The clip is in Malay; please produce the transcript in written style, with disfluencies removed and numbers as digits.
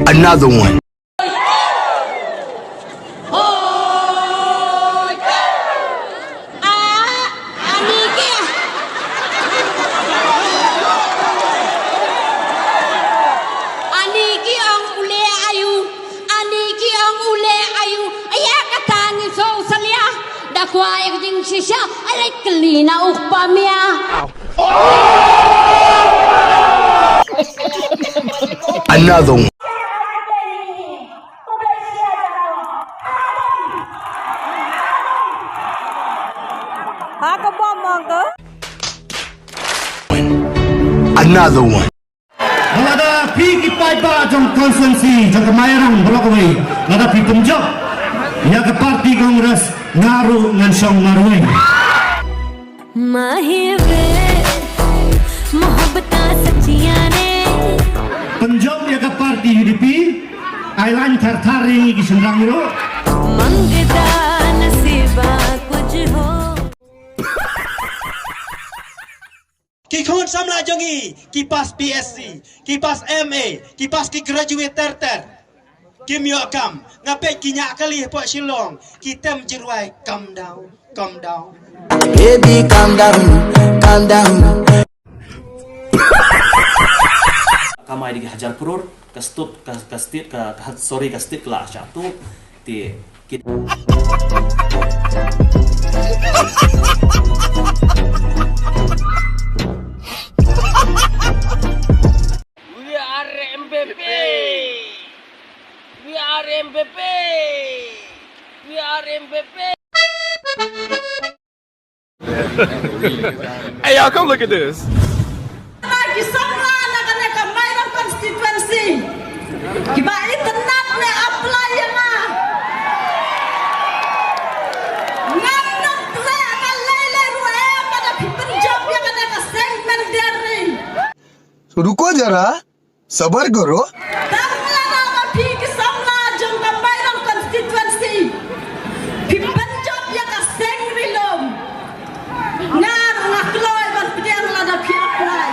Another one. Kuayak jingkyrshan alay kelina upamia. Another one. Another one. Ada pi kipai ba jong konstituensi jong kemayarang blok away. Ada pi penjok. Ya ke parti kongres ngaru ngan song marwai. Mahire mohabbataan sachiyan ne. Penjok ya ke parti UDP. Ailan thar-thari ki sendrang ro. Mangda nasiba kuch ho. Kikun samla jongi, kipas PSC, kipas MA, kipas ki graduate ter. Kim yo kam, ngapai kinyak kali pak Shillong, kita menjeruai calm down, calm down. Baby, calm down, calm down. Kamai di hajar purur, kastut, kastit, sorry kastit kelas satu, ti kita. We are MPP. We are MPP. We are MPP. Hey y'all, come look at this. Kisahlah nak kena mainan konstituensi. Kibai tenat le apply ma. Ngandung le akan lele ruwe pada penjob yang ada ke segmen dari. रुको जरा सबर करो. Tanglah nama pi kisahlah jom mainan konstituensi. Pi penjob yang ke segmen lom. Ngar ngakloy ban piang lada pi apply.